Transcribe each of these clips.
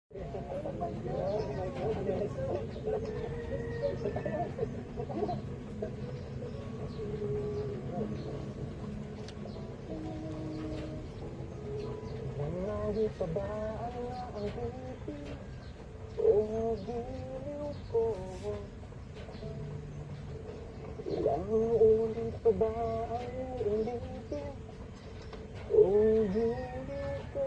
Nangyari pa ba ang naabuti o giliw ko? Ilang ulit pa ba ang ulitin o giliw ko?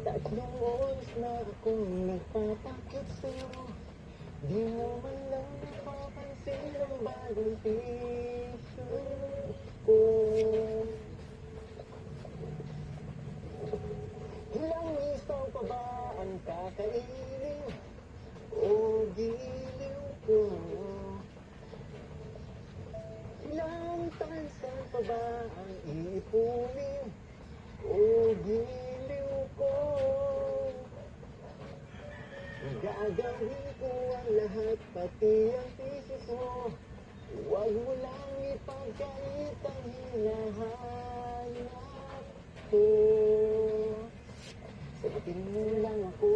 Tatlong oras na akong nagpapakit sa'yo, di mo man lang napapansin ang bagong tissue ko. Ilang isaw pa ba ang kakainin o giliw ko? Ilang tansan pa ba ang iipunin o giliw ko? Gagawin ko ang lahat, pati ang thesis mo. Huwag mo lang ipagkait ang hinahanap ko. Sagutin mo lang ako,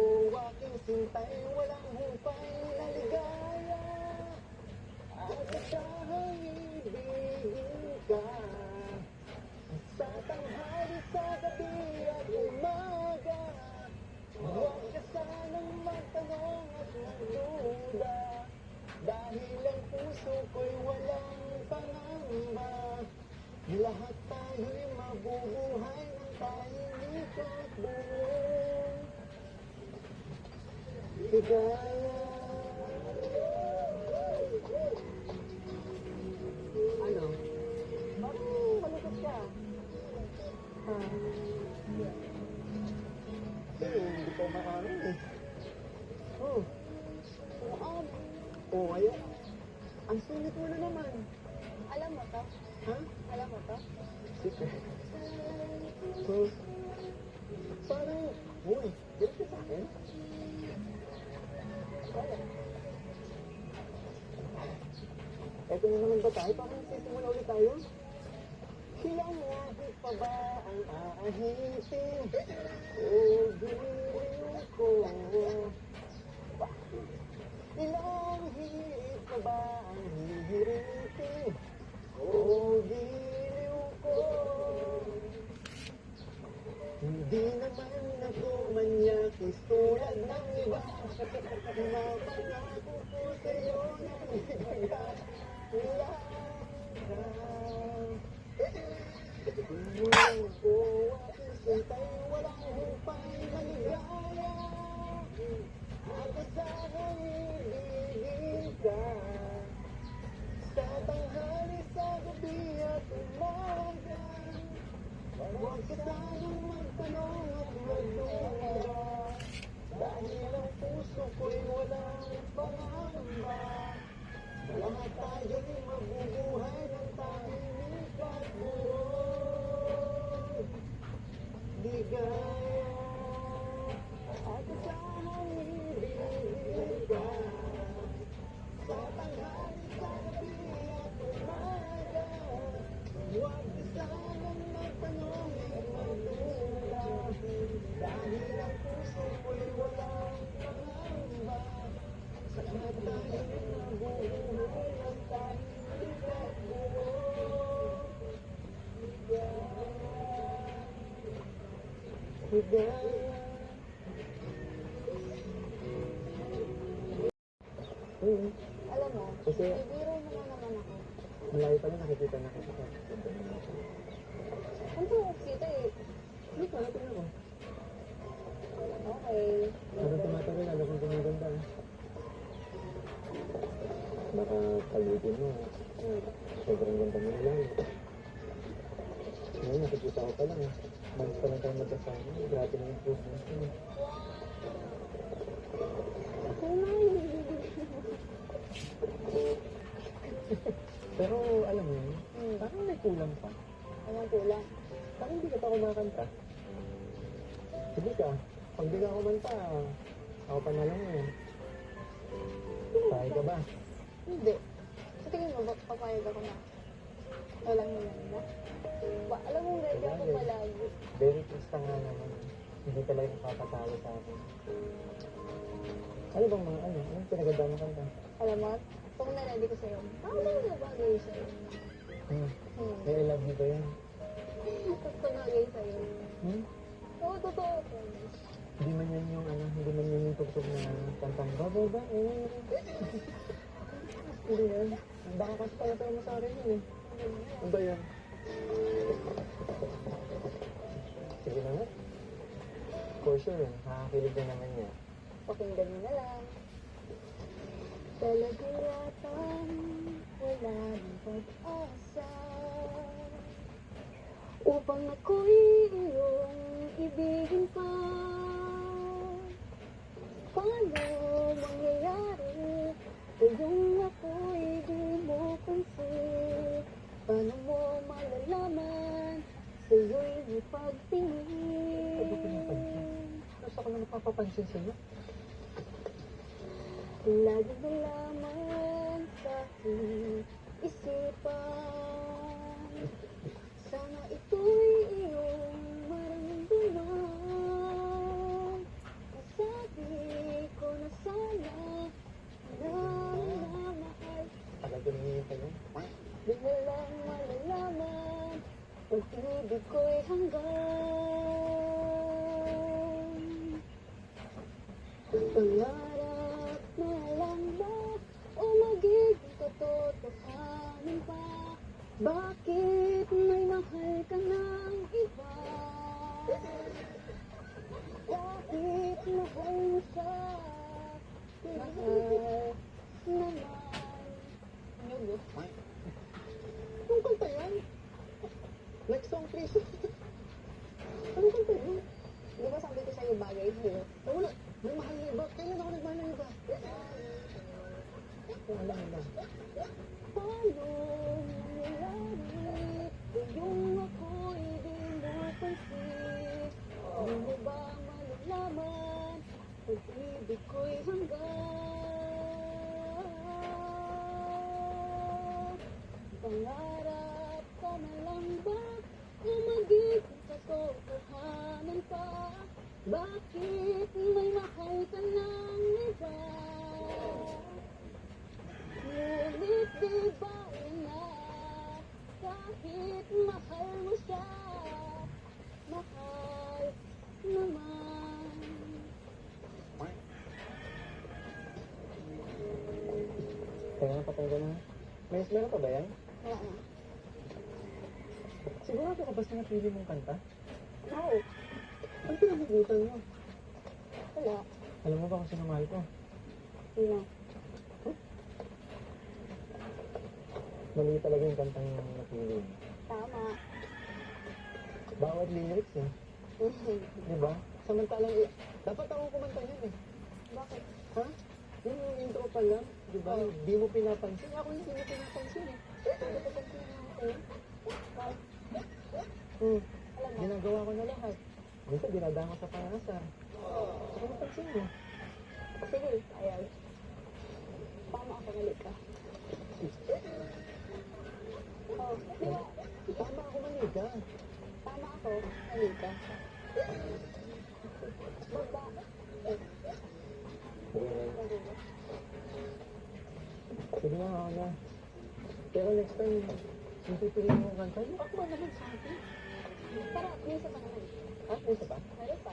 aking sintay, walang hupay na ligaya. At asahang ibigin ka sa tanghali, sa gabi at umaga. Huwag ka sanang magtanong at magduda, dahil ang puso ko'y walang pangamba. Lahat tayo'y mabubuhay ng tahimik at buong ligaya. Ano? Bakit malungkot ka? Ha? Hindi ko maamin eh. Oh. Oo, kaya. Ang sulit mo na naman. Alam mo to? Ha? Alam mo to? Sige. So, parang, uy, ganito sa akin? Wala. Eto na naman ba tayo? Parang nagsisimula ulit tayo? Ilang lahit pa ba ang aahitin o giliw ko? Ilang hirit pa ba ang hihiritin o giliw ko? Hindi naman ako manyakis tulad ng iba. Mapangako ko sa'yo na ibigay lahat. Tingnan ko aking sintay, walang hupay na ligaya. At asahang ibigin ka sa tanghali, sa gabi at umaga. Huwag ka sanang magtanong at magduda, dahil ang puso ko'y walang pangamba. Lahat tayo'y mabubuhay ng tahimik at buong ligaya. At asahang ibigin ka sa tanghali, sa gabi at umaga. Huwag ka sanang magtanong at magduda, dahil ang puso ko'y walang pangamba. Sa lahat tayo'y mabubuhay ng tahimik at buong ligaya. Alam mo, Kasi bibiro mo na naman ako. malayo pa lang nakikita na kita. Ang tuhog kita eh. Hindi ka, ito ako. Okay. Parang tumatagal, lalo kung gumaganda. Baka paligid mo. Sobrang ganda mo lang. Ngayon, nakikita ko pa lang. Malis pa lang tayo magkasama. Grabe na yung improvement ko. Pero alam mo, parang may kulang pa. Anong kulang? Parang hindi ka pa kumakanta. Sige ka, pag di ka kumanta, ako pa na lang eh. Kaya ka ba? Hindi. Sa tingin mo, ba't papayag ako na walang naman mo? Ba, alam mo, ready ako palagi. Very pista nga naman. Hindi talaga nakakatalo sa akin. Ano bang mga ano? Anong pinaganda mo kanta? Alam mo, kung nalandi ko sa'yo, parang nabagay sa'yo. Hmm. Hmm. I love you ba yan? Tapos tumagay sa'yo. Hmm? Oo, totoo. Hindi man yan yung ano, hindi man yan yung tugtog na kantang ba? Hindi yan. Baka kasi pala mo sa akin yun eh. Ano ba yan? Sige na nga. For sure, nakakakilig na naman niya. Pakinggan mo na lang. Talaga yatang wala ng pag-asa upang ako'y iyong ibigin pa. Paano mangyayari kung ako'y di mo pansin? Paano mo malalaman sa'yo'y may pagtingin? Ano ko yung pansin? Tapos ako na napapapansin sa'yo. Lagi na lamang sa aking isipan. Sana ito'y iyong maramdaman. Nasabi ko na sana na mahal. Tagal ko nangyayintay yun. Di mo lang malalaman pag-ibig ko'y hanggang pangarap na lang ba o magiging katotohanan pa? Bakit may mahal ka ng iba? Bakit mahal mo siya? Mahal naman. Ano yun? Anong kanta yan? Next song, please. Anong kanta yan? Di ba sabi ko sa'yo bagay sa'yo? Wala. May mahal na iba. Kailan ako nagmahal ng iba? Kung alam mo lang. Paano nangyayari kung ako'y di mo pansin? Di mo ba malalaman pag-ibig ko'y hanggang pangarap ka na lang ba o magiging katotohanan pa? Bakit may mahal ka ng iba? Ngunit di ba na kahit mahal mo siya, mahal naman. Kaya napatay ko na. Meron pa ba yan? Wala na. Sigurado ka ba sa napili mong kanta? Oo. Ang pinagugutan mo. Wala. Alam mo ba kung sino mahal ko? Sino? Mali talaga yung kantang napili mo. Tama. Bawat lyrics eh. Di ba? Samantalang, dapat ako kumanta yun eh. Bakit? Ha? Yung intro pa lang, di ba? Di mo pinapansin. Ako hindi mo pinapansin eh. Pagkapansin na ako. Bakit? Hmm. Alam mo? Ginagawa ko na lahat. Minsan dinadama sa pangasar. Ako napansin mo. Sige, ayaw. Tama ako, mali ka. Oh, di ba? Tama ako, mali ka. Tama ako, mali ka. Baba. Sige na, ako na. Pero next time, yung pipiliin mo kanta, yung ako naman sa akin. Tara, may isa pa naman. Ah, may isa pa? Meron pa.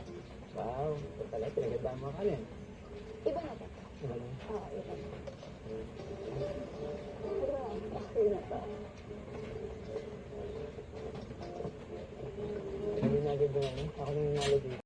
Wow, ito pala, pinagandaan mo ka rin. Iba na to. Ano na? Oo, iba na. Pero, okay na to. Hindi na agad doon, ako na yung nalo dito.